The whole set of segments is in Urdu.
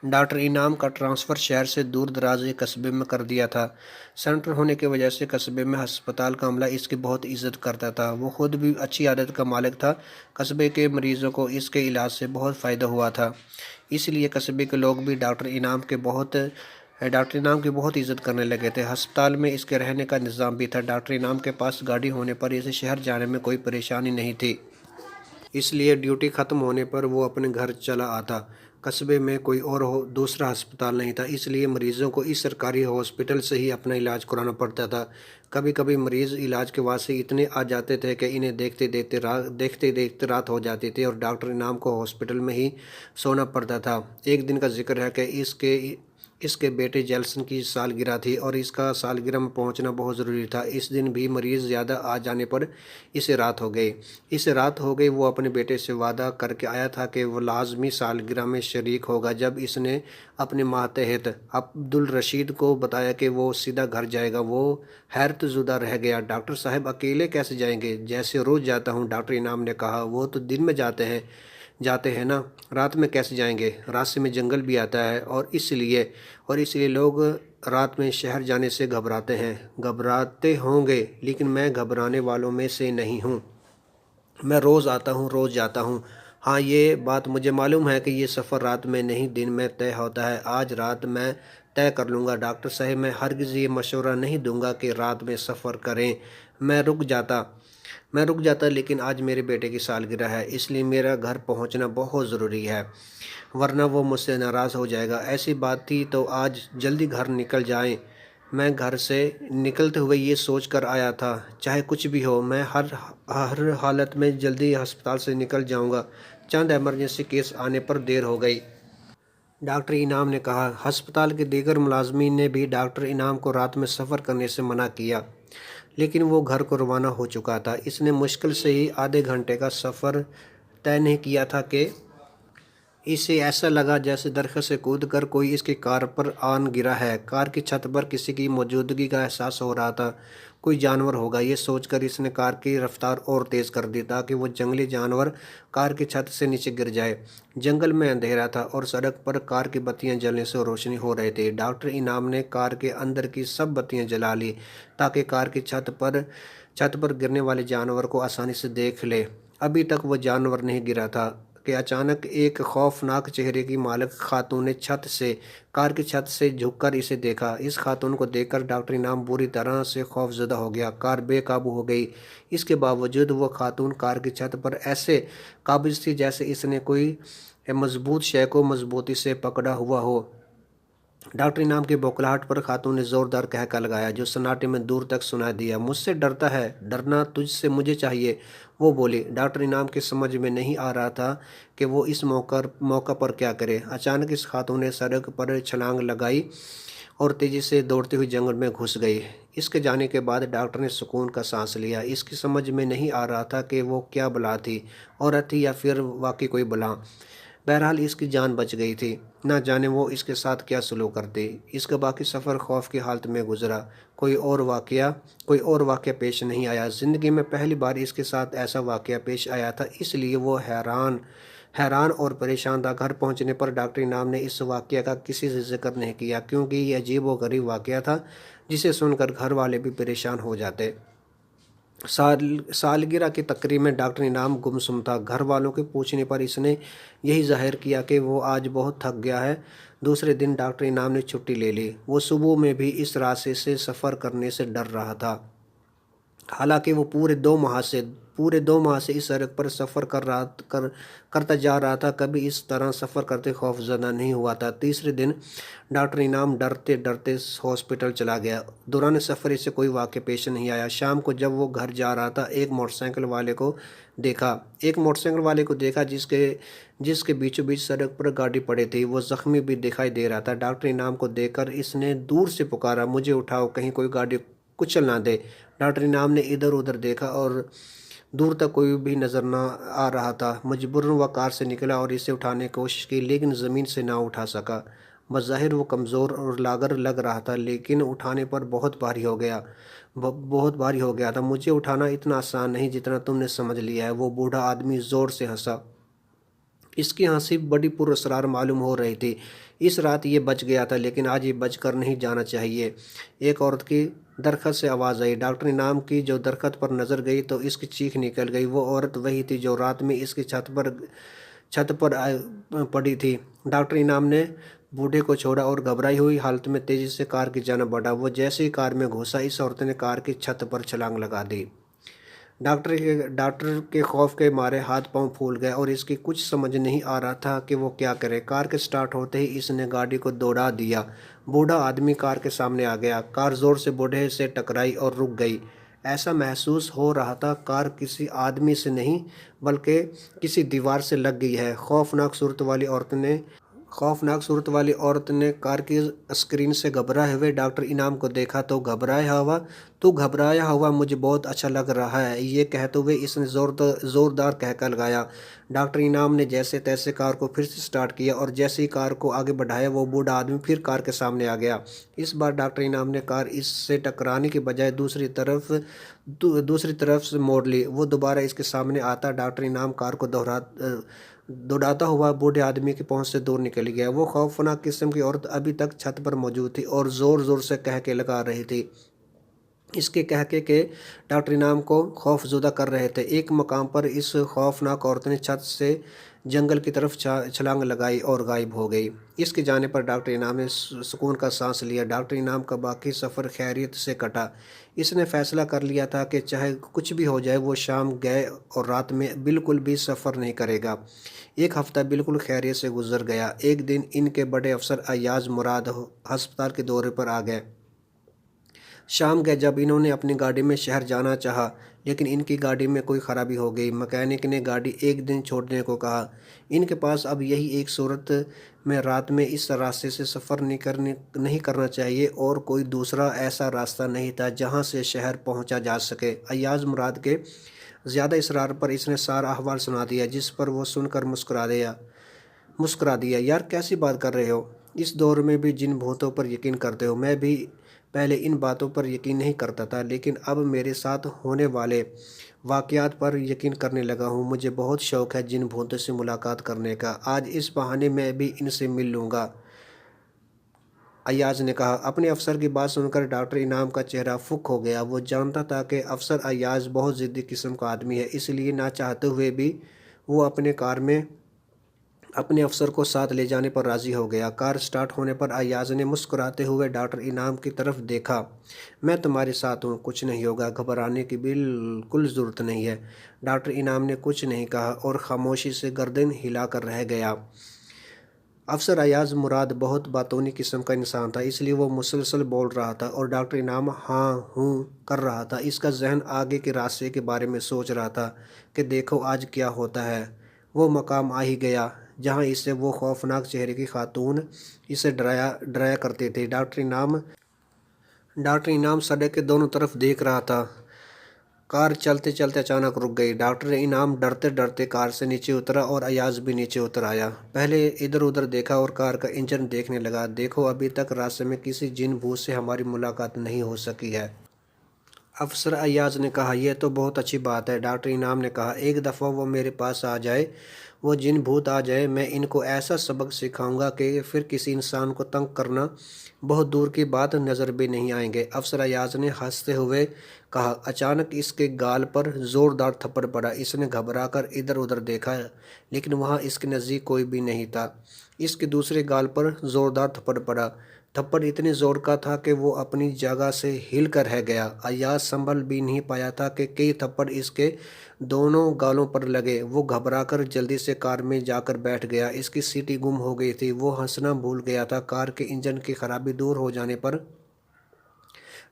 ڈاکٹر انعام کا ٹرانسفر شہر سے دور دراز ایک قصبے میں کر دیا تھا۔ سینٹر ہونے کی وجہ سے قصبے میں ہسپتال کا عملہ اس کی بہت عزت کرتا تھا۔ وہ خود بھی اچھی عادت کا مالک تھا۔ قصبے کے مریضوں کو اس کے علاج سے بہت فائدہ ہوا تھا، اس لیے قصبے کے لوگ بھی ڈاکٹر انعام کی بہت عزت کرنے لگے تھے۔ ہسپتال میں اس کے رہنے کا نظام بھی تھا۔ ڈاکٹر انعام کے پاس گاڑی ہونے پر اسے شہر جانے میں کوئی پریشانی نہیں تھی، اس لیے ڈیوٹی ختم ہونے پر وہ اپنے گھر چلا آتا۔ قصبے میں کوئی اور دوسرا ہسپتال نہیں تھا، اس لیے مریضوں کو اس سرکاری ہاسپٹل سے ہی اپنا علاج کرانا پڑتا تھا۔ کبھی کبھی مریض علاج کے واسطے اتنے آ جاتے تھے کہ انہیں دیکھتے دیکھتے رات ہو جاتی تھی اور ڈاکٹر انعام کو ہاسپٹل میں ہی سونا پڑتا تھا۔ ایک دن کا ذکر ہے کہ اس کے بیٹے جیلسن کی سالگرہ تھی اور اس کا سالگرہ میں پہنچنا بہت ضروری تھا۔ اس دن بھی مریض زیادہ آ جانے پر اسے رات ہو گئی۔ وہ اپنے بیٹے سے وعدہ کر کے آیا تھا کہ وہ لازمی سالگرہ میں شریک ہوگا۔ جب اس نے اپنے ماتحت عبدالرشید کو بتایا کہ وہ سیدھا گھر جائے گا، وہ حیرت زدہ رہ گیا۔ ڈاکٹر صاحب اکیلے کیسے جائیں گے؟ جیسے روز جاتا ہوں، ڈاکٹر انعام نے کہا۔ وہ تو دن میں جاتے ہیں نا، رات میں کیسے جائیں گے؟ راستے میں جنگل بھی آتا ہے اور اس لیے لوگ رات میں شہر جانے سے گھبراتے ہوں گے، لیکن میں گھبرانے والوں میں سے نہیں ہوں۔ میں روز آتا ہوں، روز جاتا ہوں۔ ہاں، یہ بات مجھے معلوم ہے کہ یہ سفر رات میں نہیں دن میں طے ہوتا ہے۔ آج رات میں طے کر لوں گا ڈاکٹر صاحب۔ میں ہرگز یہ مشورہ نہیں دوں گا کہ رات میں سفر کریں۔ میں رک جاتا لیکن آج میرے بیٹے کی سالگرہ ہے، اس لیے میرا گھر پہنچنا بہت ضروری ہے، ورنہ وہ مجھ سے ناراض ہو جائے گا۔ ایسی بات تھی تو آج جلدی گھر نکل جائیں۔ میں گھر سے نکلتے ہوئے یہ سوچ کر آیا تھا، چاہے کچھ بھی ہو، میں ہر حالت میں جلدی ہسپتال سے نکل جاؤں گا۔ چند ایمرجنسی کیس آنے پر دیر ہو گئی، ڈاکٹر انعام نے کہا۔ ہسپتال کے دیگر ملازمین نے بھی ڈاکٹر انعام کو رات میں سفر کرنے سے منع کیا، لیکن وہ گھر کو روانہ ہو چکا تھا۔ اس نے مشکل سے ہی آدھے گھنٹے کا سفر طے نہیں کیا تھا کہ اسے ایسا لگا جیسے درخت سے کود کر کوئی اس کی کار پر آن گرا ہے۔ کار کی چھت پر کسی کی موجودگی کا احساس ہو رہا تھا، کوئی جانور ہوگا، یہ سوچ کر اس نے کار کی رفتار اور تیز کر دی تاکہ وہ جنگلی جانور کار کی چھت سے نیچے گر جائے۔ جنگل میں اندھیرا تھا اور سڑک پر کار کی بتیاں جلنے سے روشنی ہو رہی تھی۔ ڈاکٹر انعام نے کار کے اندر کی سب بتیاں جلا لی تاکہ کار کی چھت پر گرنے والے جانور کو آسانی سے دیکھ لے۔ ابھی تک وہ جانور نہیں گرا تھا کہ اچانک ایک خوفناک چہرے کی مالک خاتون نے کار کی چھت سے جھک کر اسے دیکھا۔ اس خاتون کو دیکھ کر ڈاکٹر انعام بری طرح سے خوف زدہ ہو گیا۔ کار بے قابو ہو گئی۔ اس کے باوجود وہ خاتون کار کی چھت پر ایسے قابض تھی جیسے اس نے کوئی مضبوط شے کو مضبوطی سے پکڑا ہوا ہو۔ ڈاکٹر انعام کی بوکھلاہٹ پر خاتون نے زوردار قہقہ لگایا جو سناٹے میں دور تک سنائی دیا۔ مجھ سے ڈرتا ہے؟ ڈرنا تجھ سے مجھے چاہیے، وہ بولی۔ ڈاکٹر انعام کی سمجھ میں نہیں آ رہا تھا کہ وہ اس موقع پر کیا کرے۔ اچانک اس خاتون نے سڑک پر چھلانگ لگائی اور تیزی سے دوڑتی ہوئی جنگل میں گھس گئی۔ اس کے جانے کے بعد ڈاکٹر نے سکون کا سانس لیا۔ اس کی سمجھ میں نہیں آ رہا تھا کہ وہ کیا بلا تھی، عورت تھی یا پھر واقعی کوئی بلا۔ بہرحال اس کی جان بچ گئی تھی، نہ جانے وہ اس کے ساتھ کیا سلوک کرتی۔ اس کا باقی سفر خوف کی حالت میں گزرا۔ کوئی اور واقعہ پیش نہیں آیا۔ زندگی میں پہلی بار اس کے ساتھ ایسا واقعہ پیش آیا تھا، اس لیے وہ حیران اور پریشان تھا۔ گھر پہنچنے پر ڈاکٹر انعام نے اس واقعہ کا کسی سے ذکر نہیں کیا، کیونکہ یہ عجیب و غریب واقعہ تھا جسے سن کر گھر والے بھی پریشان ہو جاتے۔ سالگرہ کی تقریب میں ڈاکٹر انعام گمسم تھا۔ گھر والوں کے پوچھنے پر اس نے یہی ظاہر کیا کہ وہ آج بہت تھک گیا ہے۔ دوسرے دن ڈاکٹر انعام نے چھٹی لے لی۔ وہ صبح میں بھی اس راستے سے سفر کرنے سے ڈر رہا تھا، حالانکہ وہ پورے دو ماہ سے اس سڑک پر سفر کرتا جا رہا تھا، کبھی اس طرح سفر کرتے خوف زدہ نہیں ہوا تھا۔ تیسرے دن ڈاکٹر انعام ڈرتے ہاسپٹل چلا گیا۔ دوران سفر اسے کوئی واقعہ پیش نہیں آیا۔ شام کو جب وہ گھر جا رہا تھا، ایک موٹر سائیکل والے کو دیکھا جس کے بیچوں بیچ سڑک پر گاڑی پڑی تھی۔ وہ زخمی بھی دکھائی دے رہا تھا۔ ڈاکٹر انعام کو دیکھ کر اس نے دور سے پکارا، مجھے اٹھاؤ، کہیں کوئی گاڑی کچل نہ دے۔ ڈاکٹر انعام نے ادھر ادھر دیکھا اور دور تک کوئی بھی نظر نہ آ رہا تھا۔ مجبوراً وہ کار سے نکلا اور اسے اٹھانے کی کوشش کی، لیکن زمین سے نہ اٹھا سکا۔ بظاہر وہ کمزور اور لاغر لگ رہا تھا، لیکن اٹھانے پر بہت بھاری ہو گیا تھا۔ مجھے اٹھانا اتنا آسان نہیں جتنا تم نے سمجھ لیا ہے، وہ بوڑھا آدمی زور سے ہنسا۔ اس کی ہنسی بڑی پراسرار معلوم ہو رہی تھی۔ اس رات یہ بچ گیا تھا، لیکن آج یہ بچ کر نہیں جانا چاہیے۔ ایک عورت کی درخت سے آواز آئی۔ ڈاکٹر انعام کی جو درخت پر نظر گئی تو اس کی چیخ نکل گئی۔ وہ عورت وہی تھی جو رات میں اس کی چھت پر پڑی تھی۔ ڈاکٹر انعام نے بوڑھے کو چھوڑا اور گھبرائی ہوئی حالت میں تیزی سے کار کی جانب بڑھا۔ وہ جیسے ہی کار میں گھسا، اس عورت نے کار کی چھت پر چھلانگ لگا دی۔ ڈاکٹر کے خوف کے مارے ہاتھ پاؤں پھول گئے اور اس کی کچھ سمجھ نہیں آ رہا تھا کہ وہ کیا کرے۔ کار کے سٹارٹ ہوتے ہی اس نے گاڑی کو دوڑا دیا۔ بوڑھا آدمی کار کے سامنے آ گیا۔ کار زور سے بوڑھے سے ٹکرائی اور رک گئی۔ ایسا محسوس ہو رہا تھا کار کسی آدمی سے نہیں بلکہ کسی دیوار سے لگ گئی ہے۔ خوفناک صورت والی عورت نے کار کی اسکرین سے گھبرائے ہوئے ڈاکٹر انعام کو دیکھا تو گھبرایا ہوا مجھے بہت اچھا لگ رہا ہے، یہ کہتے ہوئے اس نے زوردار کہکا لگایا۔ ڈاکٹر انعام نے جیسے تیسے کار کو پھر سے سٹارٹ کیا اور جیسے ہی کار کو آگے بڑھایا وہ بوڑھا آدمی پھر کار کے سامنے آ گیا۔ اس بار ڈاکٹر انعام نے کار اس سے ٹکرانے کے بجائے دوسری طرف سے موڑ لی۔ وہ دوبارہ اس کے سامنے آتا ڈاکٹر انعام کار کو دوڑاتا ہوا بوڑھے آدمی کی پہنچ سے دور نکل گیا۔ وہ خوفناک قسم کی عورت ابھی تک چھت پر موجود تھی اور زور زور سے کہکے لگا رہی تھی۔ اس کے کہکے کے ڈاکٹر انعام کو خوف زدہ کر رہے تھے۔ ایک مقام پر اس خوفناک عورت نے چھت سے جنگل کی طرف چھلانگ لگائی اور غائب ہو گئی۔ اس کے جانے پر ڈاکٹر انعام نے سکون کا سانس لیا۔ ڈاکٹر انعام کا باقی سفر خیریت سے کٹا۔ اس نے فیصلہ کر لیا تھا کہ چاہے کچھ بھی ہو جائے وہ شام گئے اور رات میں بالکل بھی سفر نہیں کرے گا۔ ایک ہفتہ بالکل خیریت سے گزر گیا۔ ایک دن ان کے بڑے افسر ایاز مراد ہسپتال کے دورے پر آ گئے۔ شام گئے جب انہوں نے اپنی گاڑی میں شہر جانا چاہا لیکن ان کی گاڑی میں کوئی خرابی ہو گئی۔ مکینک نے گاڑی ایک دن چھوڑنے کو کہا۔ ان کے پاس اب یہی ایک صورت میں رات میں اس راستے سے سفر نہیں کرنا چاہیے اور کوئی دوسرا ایسا راستہ نہیں تھا جہاں سے شہر پہنچا جا سکے۔ ایاز مراد کے زیادہ اصرار پر اس نے سارا احوال سنا دیا، جس پر وہ سن کر مسکرا دیا۔ یار کیسی بات کر رہے ہو؟ اس دور میں بھی جن بھوتوں پر یقین کرتے ہو؟ میں بھی پہلے ان باتوں پر یقین نہیں کرتا تھا لیکن اب میرے ساتھ ہونے والے واقعات پر یقین کرنے لگا ہوں۔ مجھے بہت شوق ہے جن بھوتوں سے ملاقات کرنے کا۔ آج اس بہانے میں بھی ان سے مل لوں گا، ایاز نے کہا۔ اپنے افسر کی بات سن کر ڈاکٹر انعام کا چہرہ فک ہو گیا۔ وہ جانتا تھا کہ افسر ایاز بہت ضدی قسم کا آدمی ہے، اس لیے نہ چاہتے ہوئے بھی وہ اپنے کار میں اپنے افسر کو ساتھ لے جانے پر راضی ہو گیا۔ کار سٹارٹ ہونے پر ایاز نے مسکراتے ہوئے ڈاکٹر انعام کی طرف دیکھا۔ میں تمہارے ساتھ ہوں، کچھ نہیں ہوگا، گھبرانے کی بالکل ضرورت نہیں ہے۔ ڈاکٹر انعام نے کچھ نہیں کہا اور خاموشی سے گردن ہلا کر رہ گیا۔ افسر ایاز مراد بہت باتونی قسم کا انسان تھا، اس لیے وہ مسلسل بول رہا تھا اور ڈاکٹر انعام ہاں ہوں کر رہا تھا۔ اس کا ذہن آگے کے راستے کے بارے میں سوچ رہا تھا کہ دیکھو آج کیا ہوتا ہے۔ وہ مقام آ ہی گیا جہاں اسے وہ خوفناک چہرے کی خاتون اسے ڈرایا کرتی تھی۔ ڈاکٹر انعام سڑک کے دونوں طرف دیکھ رہا تھا۔ کار چلتے چلتے اچانک رک گئی۔ ڈاکٹر انعام ڈرتے ڈرتے کار سے نیچے اترا اور ایاز بھی نیچے اتر آیا۔ پہلے ادھر ادھر دیکھا اور کار کا انجن دیکھنے لگا۔ دیکھو ابھی تک راستے میں کسی جن بھوت سے ہماری ملاقات نہیں ہو سکی ہے۔ افسر ایاز نے کہا۔ یہ تو بہت اچھی بات ہے، ڈاکٹر انعام نے کہا۔ ایک دفعہ وہ میرے پاس آ جائے، وہ جن بھوت آ جائے، میں ان کو ایسا سبق سکھاؤں گا کہ پھر کسی انسان کو تنگ کرنا بہت دور کی بات نظر بھی نہیں آئیں گے۔ افسر ایاز نے ہنستے ہوئے کہا۔ اچانک اس کے گال پر زوردار تھپڑ پڑا۔ اس نے گھبرا کر ادھر ادھر دیکھا لیکن وہاں اس کے نزدیک کوئی بھی نہیں تھا۔ اس کے دوسرے گال پر زوردار تھپڑ پڑا۔ تھپڑ اتنے زور کا تھا کہ وہ اپنی جگہ سے ہل کر رہ گیا۔ ایاز سنبھل بھی نہیں پایا تھا کہ کئی تھپڑ اس کے دونوں گالوں پر لگے۔ وہ گھبرا کر جلدی سے کار میں جا کر بیٹھ گیا۔ اس کی سیٹی گم ہو گئی تھی، وہ ہنسنا بھول گیا تھا۔ کار کے انجن کی خرابی دور ہو جانے پر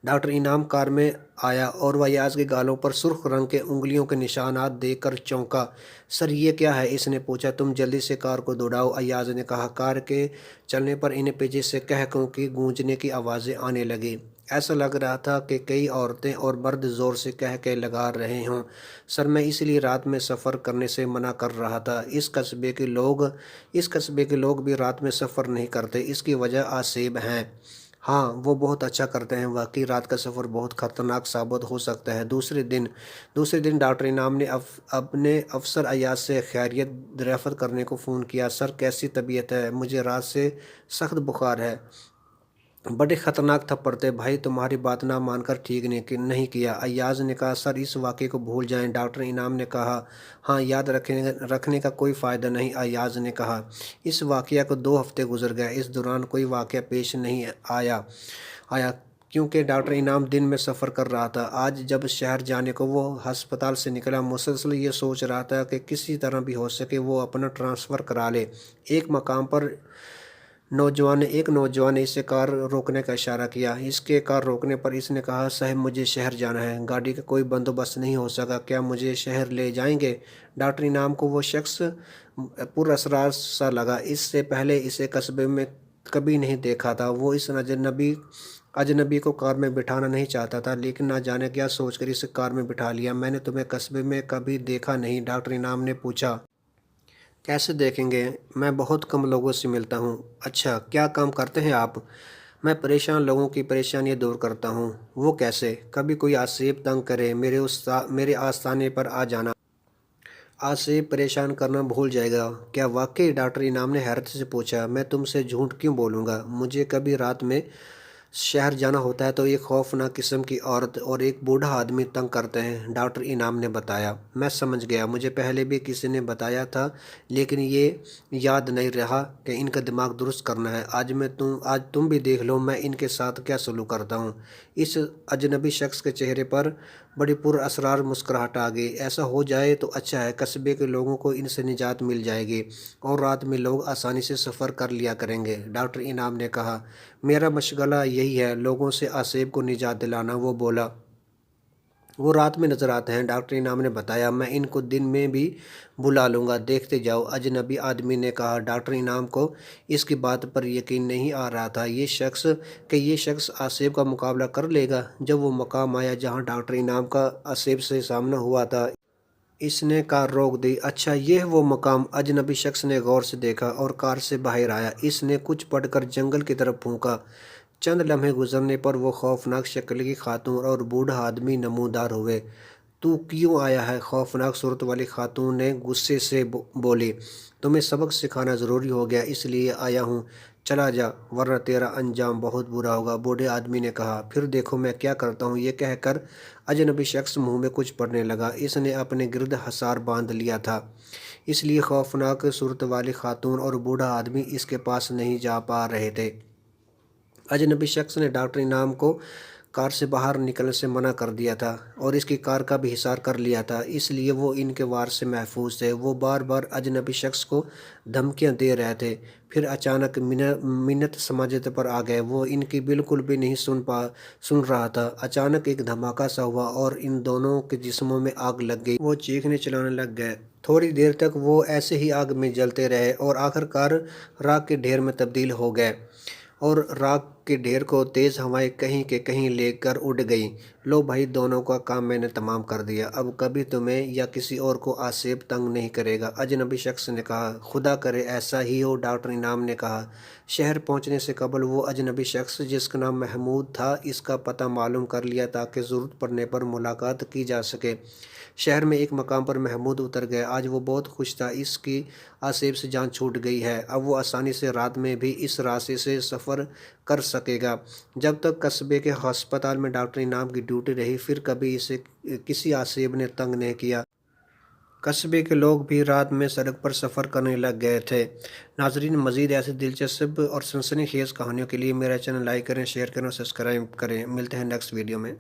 ڈاکٹر انعام کار میں آیا اور وہ ایاز کے گالوں پر سرخ رنگ کے انگلیوں کے نشانات دیکھ کر چونکا۔ سر یہ کیا ہے؟ اس نے پوچھا۔ تم جلدی سے کار کو دوڑاؤ، ایاز نے کہا۔ کار کے چلنے پر انہیں پیچھے سے کہکوں کی گونجنے کی آوازیں آنے لگیں۔ ایسا لگ رہا تھا کہ کئی عورتیں اور مرد زور سے کہکے لگا رہے ہوں۔ سر میں اس لیے رات میں سفر کرنے سے منع کر رہا تھا۔ اس قصبے کے لوگ بھی رات میں سفر نہیں کرتے، اس کی وجہ آسیب ہیں۔ ہاں وہ بہت اچھا کرتے ہیں، واقعی رات کا سفر بہت خطرناک ثابت ہو سکتا ہے۔ دوسرے دن ڈاکٹر انعام نے اپنے افسر ایاز سے خیریت دریافت کرنے کو فون کیا۔ سر کیسی طبیعت ہے؟ مجھے رات سے سخت بخار ہے۔ بڑے خطرناک تھپڑ تھے بھائی، تمہاری بات نہ مان کر ٹھیک نہیں کیا۔ ایاز نے کہا سر اس واقعے کو بھول جائیں۔ ڈاکٹر انعام نے کہا ہاں یاد رکھنے کا کوئی فائدہ نہیں۔ ایاز نے کہا اس واقعہ کو 2 ہفتے گزر گئے، اس دوران کوئی واقعہ پیش نہیں آیا کیونکہ ڈاکٹر انعام دن میں سفر کر رہا تھا۔ آج جب شہر جانے کو وہ ہسپتال سے نکلا، مسلسل یہ سوچ رہا تھا کہ کسی طرح بھی ہو سکے وہ اپنا ٹرانسفر کرا لے۔ ایک مقام پر ایک نوجوان نے اسے کار روکنے کا اشارہ کیا۔ اس کے کار روکنے پر اس نے کہا صاحب مجھے شہر جانا ہے، گاڑی کا کوئی بندوبست نہیں ہو سکا، کیا مجھے شہر لے جائیں گے؟ ڈاکٹر انعام کو وہ شخص پر اسرار سا لگا، اس سے پہلے اسے قصبے میں کبھی نہیں دیکھا تھا۔ وہ اس اجنبی کو کار میں بٹھانا نہیں چاہتا تھا، لیکن نہ جانے کیا سوچ کر اسے کار میں بٹھا لیا۔ میں نے تمہیں قصبے میں کبھی دیکھا نہیں، ڈاکٹر انعام نے پوچھا۔ کیسے دیکھیں گے؟ میں بہت کم لوگوں سے ملتا ہوں۔ اچھا کیا کام کرتے ہیں آپ؟ میں پریشان لوگوں کی پریشانیاں دور کرتا ہوں۔ وہ کیسے؟ کبھی کوئی آصف تنگ کرے میرے آستانے پر آ جانا۔ آصف پریشان کرنا بھول جائے گا کیا واقعی؟ ڈاکٹر انعام نے حیرت سے پوچھا۔ میں تم سے جھوٹ کیوں بولوں گا؟ مجھے کبھی رات میں شہر جانا ہوتا ہے تو ایک خوفناک قسم کی عورت اور ایک بوڑھا آدمی تنگ کرتے ہیں، ڈاکٹر انعام نے بتایا۔ میں سمجھ گیا، مجھے پہلے بھی کسی نے بتایا تھا لیکن یہ یاد نہیں رہا کہ ان کا دماغ درست کرنا ہے۔ آج تم بھی دیکھ لو میں ان کے ساتھ کیا سلوک کرتا ہوں۔ اس اجنبی شخص کے چہرے پر بڑی پر اسرار مسکراہٹ آ گئی۔ ایسا ہو جائے تو اچھا ہے، قصبے کے لوگوں کو ان سے نجات مل جائے گی اور رات میں لوگ آسانی سے سفر کر لیا کریں گے، ڈاکٹر انعام نے کہا۔ میرا مشغلہ یہی ہے، لوگوں سے آصف کو نجات دلانا، وہ بولا۔ وہ رات میں نظر آتے ہیں، ڈاکٹر انعام نے بتایا۔ میں ان کو دن میں بھی بلا لوں گا، دیکھتے جاؤ، اجنبی آدمی نے کہا۔ ڈاکٹر انعام کو اس کی بات پر یقین نہیں آ رہا تھا یہ شخص آصف کا مقابلہ کر لے گا۔ جب وہ مقام آیا جہاں ڈاکٹر انعام کا آصف سے سامنا ہوا تھا، اس نے کار روک دی۔ اچھا یہ وہ مقام؟ اجنبی شخص نے غور سے دیکھا اور کار سے باہر آیا۔ اس نے کچھ پڑھ کر جنگل کی طرف پھونکا۔ چند لمحے گزرنے پر وہ خوفناک شکل کی خاتون اور بوڑھا آدمی نمودار ہوئے۔ تو کیوں آیا ہے؟ خوفناک صورت والی خاتون نے غصے سے بولی۔ تمہیں سبق سکھانا ضروری ہو گیا اس لیے آیا ہوں، چلا جا ورنہ تیرا انجام بہت برا ہوگا، بوڑھے آدمی نے کہا۔ پھر دیکھو میں کیا کرتا ہوں، یہ کہہ کر اجنبی شخص منہ میں کچھ پڑھنے لگا۔ اس نے اپنے گرد حصار باندھ لیا تھا، اس لیے خوفناک صورت والی خاتون اور بوڑھا آدمی اس کے پاس نہیں جا پا رہے تھے۔ اجنبی شخص نے ڈاکٹر انعام کو کار سے باہر نکلنے سے منع کر دیا تھا اور اس کی کار کا بھی حصار کر لیا تھا، اس لیے وہ ان کے وار سے محفوظ تھے۔ وہ بار بار اجنبی شخص کو دھمکیاں دے رہے تھے، پھر اچانک منت سماجت پر آ گئے۔ وہ ان کی بالکل بھی نہیں سن رہا تھا۔ اچانک ایک دھماکہ سا ہوا اور ان دونوں کے جسموں میں آگ لگ گئی۔ وہ چیخنے چلانے لگ گئے۔ تھوڑی دیر تک وہ ایسے ہی آگ میں جلتے رہے اور آخرکار راکھ کے ڈھیر میں تبدیل ہو گئے اور راکھ کے ڈھیر کو تیز ہوائیں کہیں کے کہیں لے کر اڑ گئیں۔ لو بھائی، دونوں کا کام میں نے تمام کر دیا، اب کبھی تمہیں یا کسی اور کو آصف تنگ نہیں کرے گا، اجنبی شخص نے کہا۔ خدا کرے ایسا ہی ہو، ڈاکٹر انعام نے کہا۔ شہر پہنچنے سے قبل وہ اجنبی شخص جس کا نام محمود تھا اس کا پتہ معلوم کر لیا تاکہ ضرورت پڑنے پر ملاقات کی جا سکے۔ شہر میں ایک مقام پر محمود اتر گیا۔ آج وہ بہت خوش تھا، اس کی آصف سے جان چھوٹ گئی ہے، اب وہ آسانی سے رات میں بھی اس راستے سے سفر کر سکے گا۔ جب تک قصبے کے ہسپتال میں ڈاکٹر انعام کی ڈیوٹی رہی پھر کبھی اسے کسی آصف نے تنگ نہیں کیا۔ قصبے کے لوگ بھی رات میں سڑک پر سفر کرنے لگ گئے تھے۔ ناظرین، مزید ایسے دلچسپ اور سنسنی خیز کہانیوں کے لیے میرا چینل لائک کریں، شیئر کریں اور سبسکرائب کریں۔ ملتے ہیں نیکسٹ ویڈیو میں۔